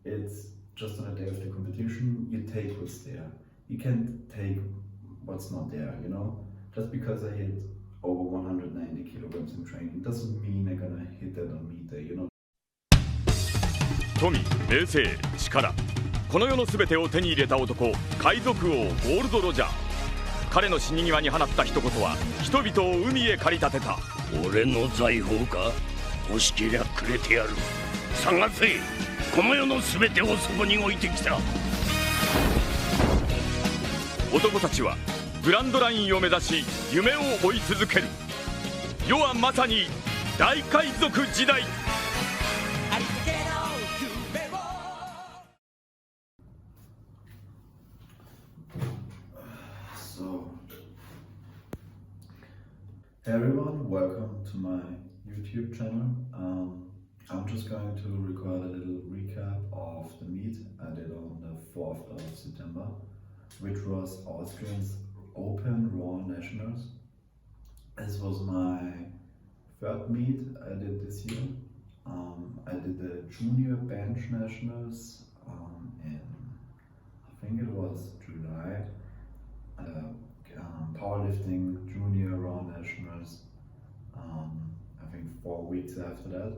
it's just on a day of the competition, you take what's there. You can't take what's not there, you know? Just because I hit over 190 kilograms in training doesn't mean I'm gonna hit that on meet day, you know? 富、名声、力、この世の全てを手に入れた男、海賊王ゴールド・ロジャー。彼の死に際に放った一言は人々を海へ駆り立てた。俺の財宝か？欲しけりゃくれてやる。探せ、この世の全てをそこに置いてきた。男たちはグランドラインを目指し夢を追い続ける。世はまさに大海賊時代。Hey everyone, welcome to my YouTube channel. I'm just going to record a little recap of the meet I did on the 4th of September, which was Austrian's Open Raw Nationals. This was my third meet I did this year. I did the Junior Bench Nationals in, I think it was July. Powerlifting Junior Raw Nationals, I think 4 weeks after that,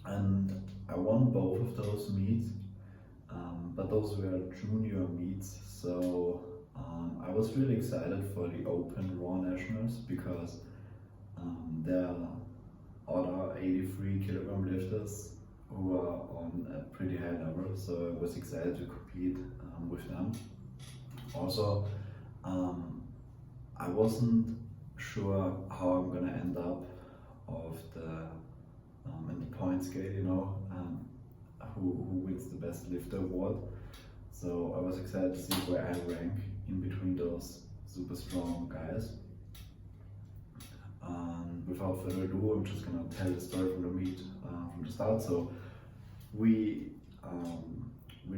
and I won both of those meets, but those were junior meets, so I was really excited for the Open Raw Nationals because there are other 83 kilogram lifters who are on a pretty high level, so I was excited to compete with them. Also, I wasn't sure how I'm gonna end up of the in the point scale, you know, who wins the best lifter award. So I was excited to see where I rank in between those super strong guys. Without further ado, I'm just gonna tell the story from the meet from the start. So we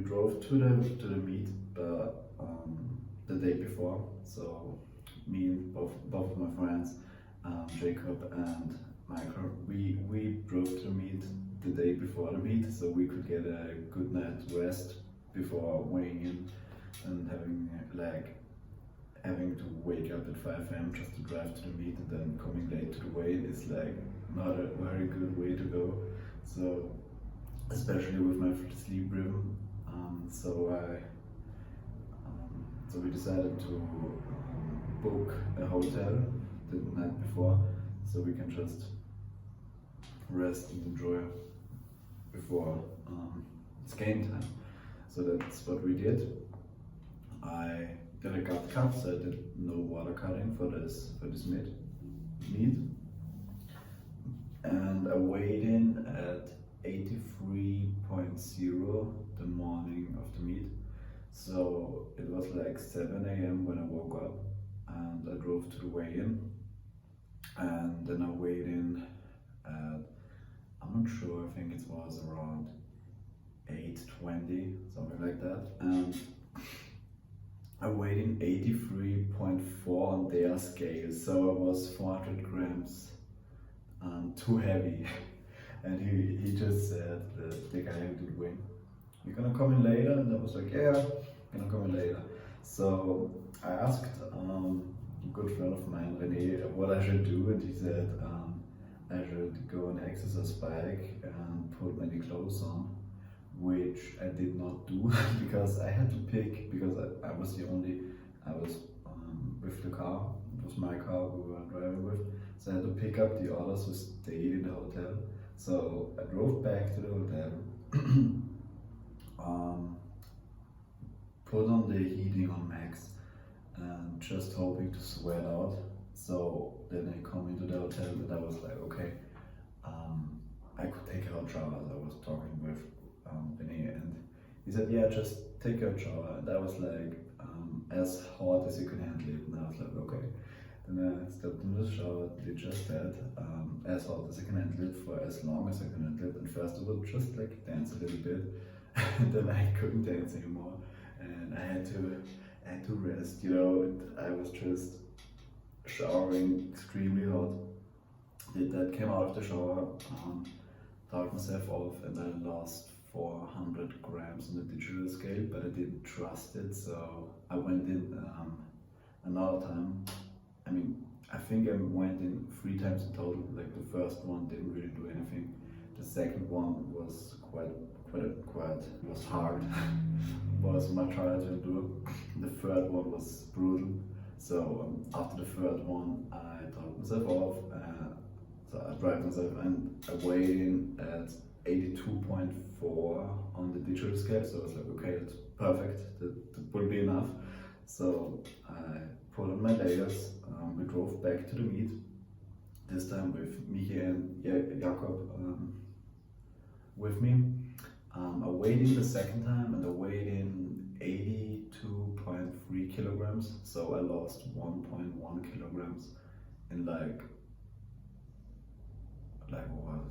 drove to the meet, but the day before. So me and both of my friends, Jacob and Michael, we drove to the meet the day before the meet, so we could get a good night rest before weighing in and having to wake up at 5 AM just to drive to the meet and then coming late to the weigh-in is like not a very good way to go. So especially with my sleep rhythm, so we decided to book a hotel the night before so we can just rest and enjoy before it's game time. So that's what we did. I did a gut cut, so I did no water cutting for this meet, and I weighed in at 83.0 the morning of the meet. So it was like 7 AM when I woke up and I drove to the weigh-in, and then I weighed in at, I'm not sure, I think it was around 8:20, something like that, and I weighed in 83.4 on their scale, so I was 400 grams too heavy. And he just said, the guy who did win, "You're gonna come in later?" And I was like, "Yeah, I'm gonna come in later." So I asked a good friend of mine, René, what I should do, and he said I should go on exercise bike and put many clothes on, which I did not do because I had to pick, because I was with the car, it was my car we were driving with, so I had to pick up the others who stayed in the hotel. So I drove back to the hotel, put on the heating on max and just hoping to sweat out. So then I come into the hotel and I was like, okay, I could take a hot shower. I was talking with René, and he said, yeah, just take a shower. And I was like, as hot as you can handle it. And I was like, okay. Then I stepped into the shower, did just that, as hot as I can handle it for as long as I can handle it. And first of all, just like dance a little bit, and then I couldn't dance anymore, and I had to rest. You know, I was just showering extremely hot. Did that, came out of the shower, talked myself off, and I lost 400 kilograms on the digital scale, but I didn't trust it, so I went in another time. I mean, I think I went in 3 times in total. Like the first one didn't really do anything. The second one was quite it was hard. Was much harder to do. The third one was brutal. So after the third one, I told myself off. So I dragged myself and I weighed in at 82.4 on the digital scale. So I was like, okay, that's perfect. That will be enough. So I put on my layers. We drove back to the meet. This time with Michi and Jakob with me. I weighed in the second time and I weighed in 82.3 kilograms, so I lost 1.1 kilograms in like what,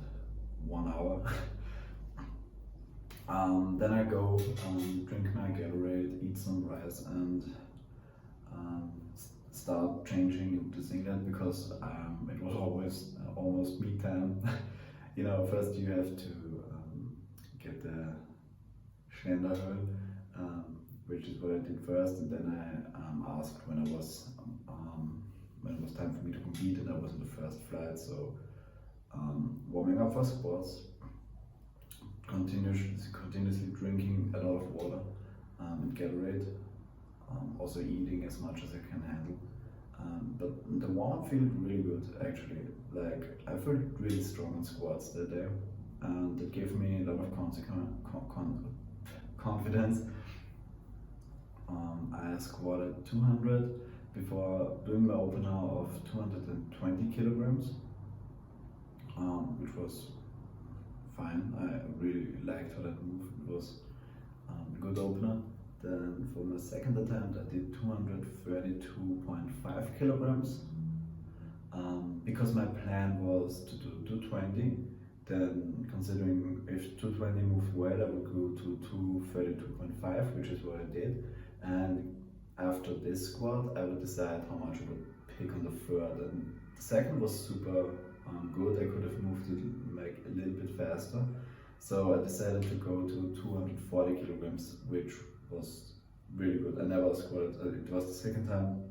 1 hour. Then I go drink my Gatorade, eat some rice, and start changing into singlet because it was always almost meet time. You know, first you have to get the Schnellerhöhl, which is what I did first, and then I asked when it was time for me to compete, and I was in the first flight, so warming up for squats, continuously drinking a lot of water and Gatorade, also eating as much as I can handle. But the warm-up felt really good actually. Like I felt really strong in squats that day, and it gave me a lot of confidence. I squatted 200 before doing my opener of 220 kilograms, which was fine. I really liked how that moved. It was a good opener. Then for my second attempt I did 232.5 kilograms because my plan was to do 220. Then considering if 220 moved well, I would go to 232.5, which is what I did. And after this squat, I would decide how much I would pick on the third. And the second was super good. I could have moved it like a little bit faster. So I decided to go to 240 kilograms, which was really good. I never squatted, it was the second time,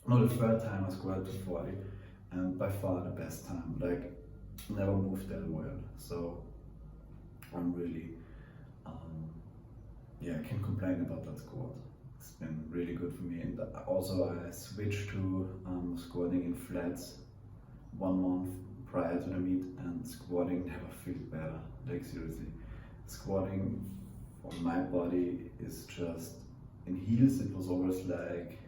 no, the third time I squatted 240, and by far the best time. Like, never moved that well. So I'm really, I can't complain about that squat. It's been really good for me. And also I switched to squatting in flats 1 month prior to the meet, and squatting never felt better. Like seriously, squatting for my body is just, in heels it was always like,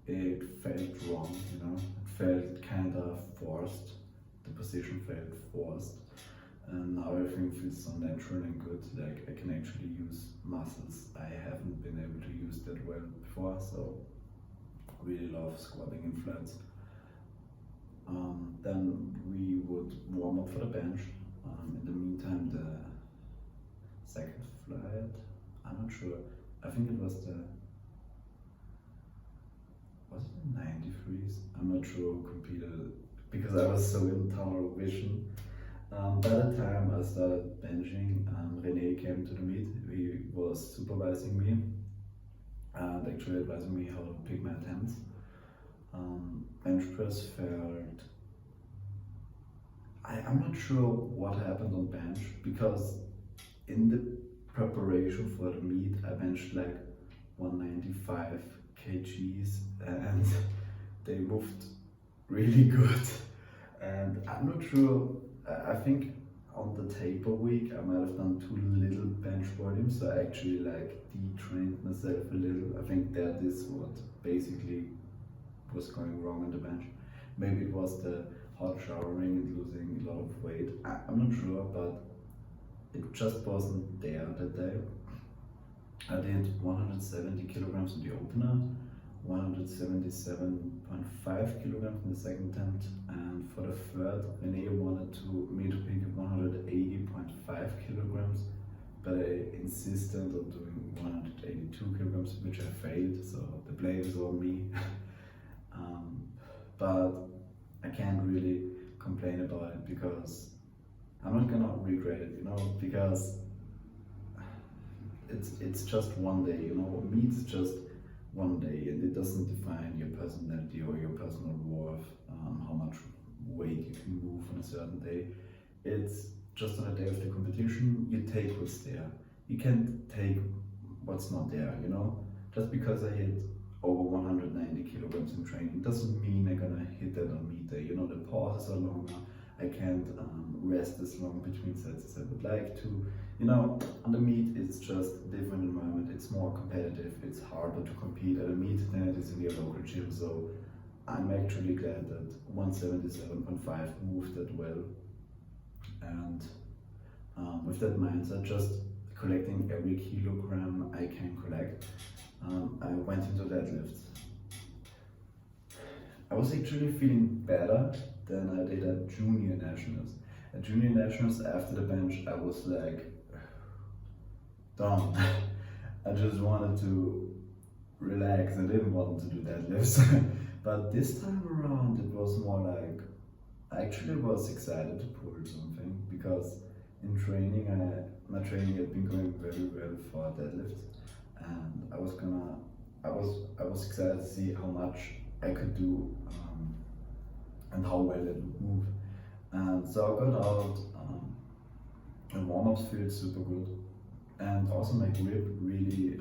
it felt wrong, you know, it felt kind of forced, the position felt forced, and now everything feels so natural and good. Like I can actually use muscles I haven't been able to use that well before, so I really love squatting in flats. Then we would warm up for the bench. In the meantime, the second flight, I'm not sure, I think it was the 93s? I'm not sure who competed because I was so in tunnel vision. By the time I started benching, René came to the meet. He was supervising me and actually advising me how to pick my attempts. Bench press felt, I'm not sure what happened on bench, because in the preparation for the meet I benched like 195 kgs and they moved really good, and I'm not sure, I think on the taper week I might have done too little bench volume, so I actually like detrained myself a little. I think that is what basically was going wrong on the bench. Maybe it was the hot showering and losing a lot of weight, I'm not sure, but it just wasn't there that day. I did 170 kilograms in the opener, 177.5 kilograms in the second attempt, and for the third, René wanted me to pick 180.5 kilograms, but I insisted on doing 182 kilograms, which I failed, so the blame is on me. But I can't really complain about it because I'm not gonna regret it, you know, because it's just one day, you know. Meet's just one day, and it doesn't define your personality or your personal worth, how much weight you can move on a certain day. It's just on a day of the competition, you take what's there. You can't take what's not there, you know. Just because I hit over 190 kilograms in training doesn't mean I'm gonna hit that on meet day. You know, the pauses are longer. I can't rest as long between sets as I would like to. You know, on the meet it's just a different environment. It's more competitive. It's harder to compete at a meet than it is in your local gym. So I'm actually glad that 177.5 moved that well. And with that mindset, just collecting every kilogram I can collect, I went into deadlifts. I was actually feeling better than I did at junior nationals. At junior nationals, after the bench, I was like, done. I just wanted to relax. I didn't want to do deadlifts. But this time around, it was more like, I actually was excited to pull something, because in training, my training had been going very well for deadlifts, and I was excited to see how much I could do and how well it would move. And so I got out, and warm-ups felt super good, and also my grip really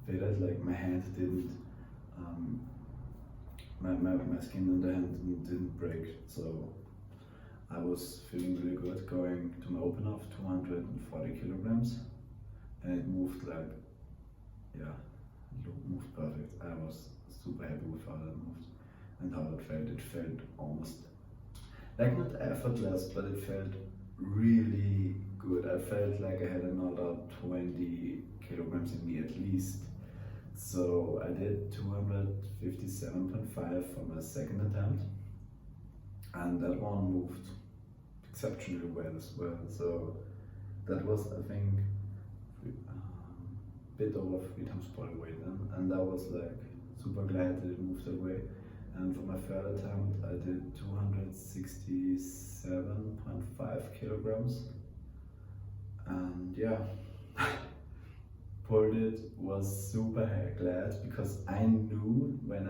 fitted. Like my hand didn't, my skin on the hand didn't break, so I was feeling really good going to my opener of 240 kilograms, and it moved like, yeah, it moved perfect. I was super happy with how that moved and how it felt. It felt almost, like not effortless, but it felt really good. I felt like I had another 20 kilograms in me at least. So I did 257.5 for my second attempt, and that one moved exceptionally well as well. So that was, I think, bit over 3 times body weight then, and I was like super glad that it moved that way. And for my third attempt, I did 267.5 kilograms, and yeah, pulled it. Was super glad, because I knew when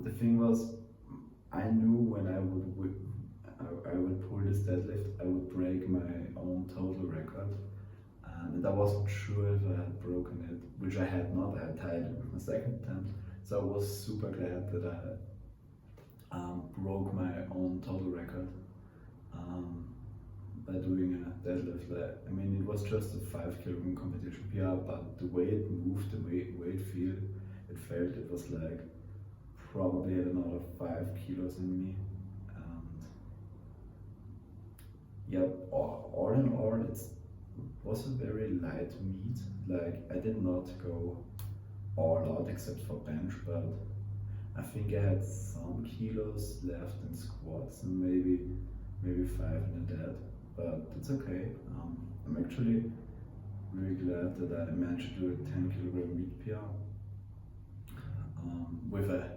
the thing was, I knew when I would pull this deadlift, I would break my own total record, and I wasn't sure if I had broken it, which I had not. I had tied it with my second attempt, so I was super glad that I broke my own total record by doing a deadlift. I mean, it was just a 5 kilogram competition PR, but the way it moved, the way it felt, it was like probably had another 5 kilos in me. And yeah, all in all, it was a very light meet. Like, I did not go all out except for bench, but I think I had some kilos left in squats and maybe 5 in a dead, but it's okay. I'm actually really glad that I managed to do a 10 kilogram meet PR with a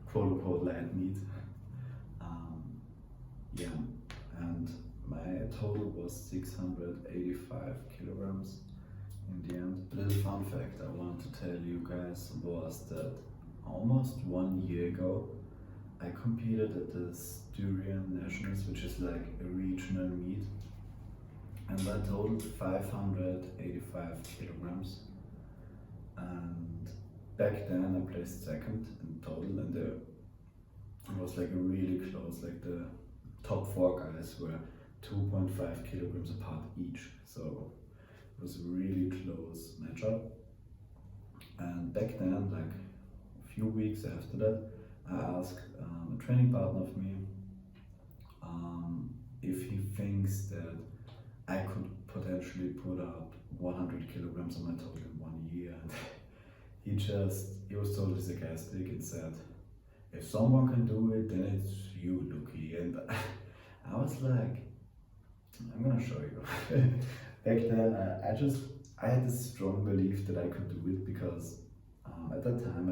quote unquote light meet. Yeah, and my total was 685 kilograms in the end. A little fun fact I want to tell you guys was that almost 1 year ago I competed at the Austrian Nationals, which is like a regional meet, and I totaled 585 kilograms, and back then I placed second in total, and it was like a really close, like the top 4 guys were 2.5 kilograms apart each, so it was a really close matchup. And back then, like a few weeks after that, I asked a training partner of me if he thinks that I could potentially put up 100 kilograms on my total in 1 year. And he was totally sarcastic and said, if someone can do it, then it's you, Luki. And I was like, I'm gonna show you. Back then, I had this strong belief that I could do it, because at that time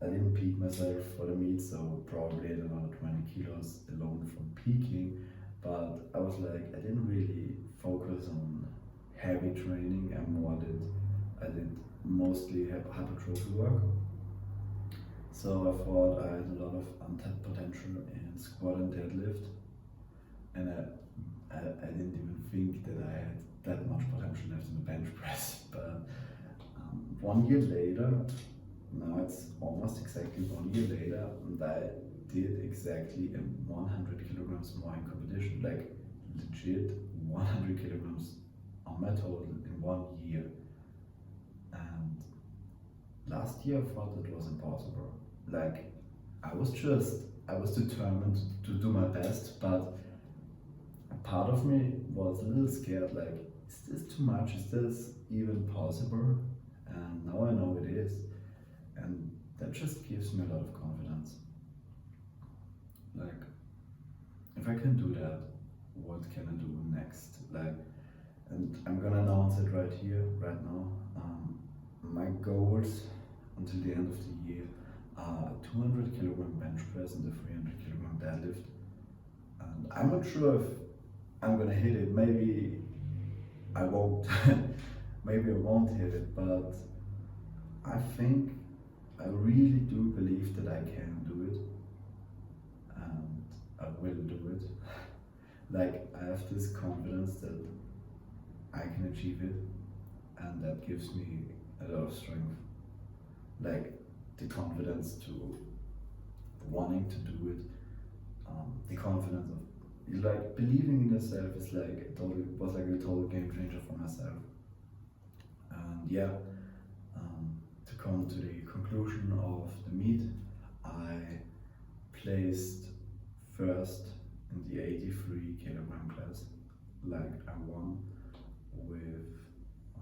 I didn't peak myself for the meet, so probably had another 20 kilos alone from peaking. But I was like, I didn't really focus on heavy training and I did mostly hypertrophy work. So I thought I had a lot of untapped potential in squat and deadlift, and I didn't even think that I had that much potential left in the bench press. But 1 year later, now it's almost exactly 1 year later, and I did exactly 100 kilograms more in competition, like legit 100 kilograms on my total in 1 year. And last year I thought it was impossible. Like I was determined to do my best, but a part of me was a little scared, like, is this too much? Is this even possible? And now I know it is. And that just gives me a lot of confidence. Like, if I can do that, what can I do next? Like, and I'm gonna announce it right here, right now. My goals until the end of the year are 200 kilogram bench press and a 300 kilogram deadlift. And I'm not sure if I'm gonna hit it. Maybe I won't. Maybe I won't hit it, but I think I really do believe that I can do it, and I will do it. Like, I have this confidence that I can achieve it, and that gives me a lot of strength. Like, the confidence to wanting to do it, the confidence of like believing in yourself is like was like a total game changer for myself. And yeah, to come to the conclusion of the meet, I placed first in the 83 kilogram class. Like, I won with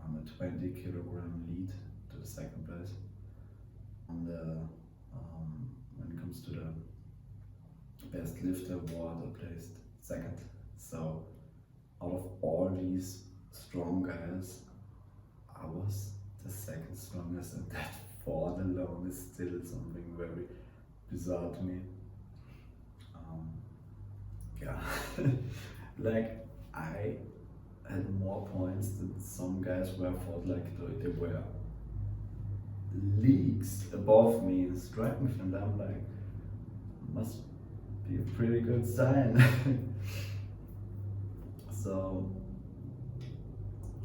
a 20 kilogram lead to the second place. On the when it comes to the best lifter award, I placed second. So out of all these strong guys, I was the second strongest, and that thought alone is still something very bizarre to me. Yeah, like, I had more points than some guys where I thought like they were leagues above me in striking, and I'm like, must be a pretty good sign. So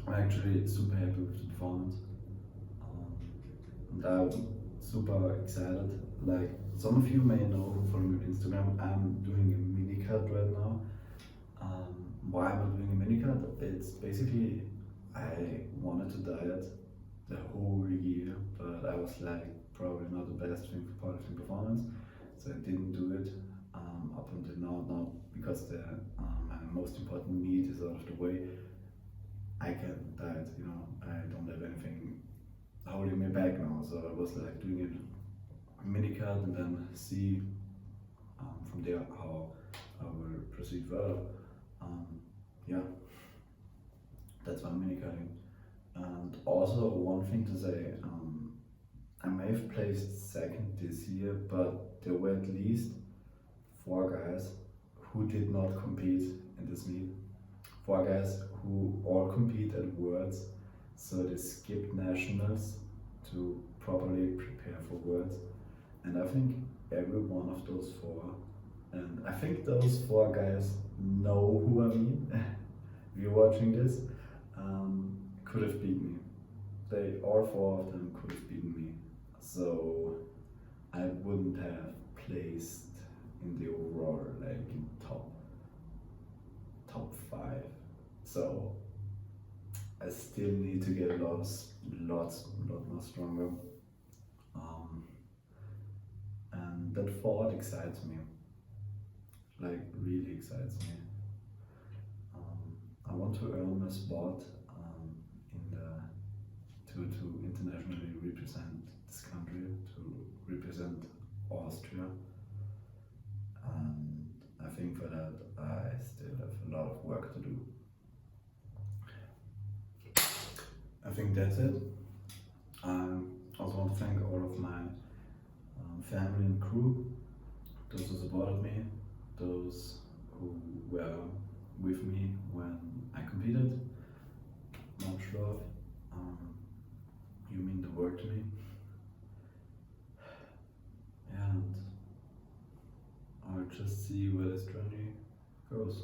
I'm actually super happy with the performance, and I'm super excited. Like, some of you may know who follow me on Instagram, I'm doing a Minicut right now. Why am I doing a Minicut? It's basically, I wanted to diet the whole year, but I was like, probably not the best thing for powerlifting performance, so I didn't do it up until now because my most important meet is out of the way. I can diet, you know, I don't have anything holding me back now, so I was like doing it Minicut and then see from there how I will proceed further. Yeah, that's why I'm minicutting. And also, one thing to say, I may have placed second this year, but there were at least 4 guys who did not compete in this meet. 4 guys who all compete at Worlds, so they skipped nationals to properly prepare for Worlds. And I think every one of those 4, and I think those 4 guys know who I mean, if you're watching this, could have beaten me. All 4 of them could have beaten me. So I wouldn't have placed in the overall, like, in top 5. So I still need to get a lot more stronger. And that thought excites me. Like, really excites me. I want to earn my spot to internationally represent this country, to represent Austria, and I think for that I still have a lot of work to do. I think that's it. I also want to thank all of my family and crew, those who supported me, those who were with me when I competed, my just see where this journey goes.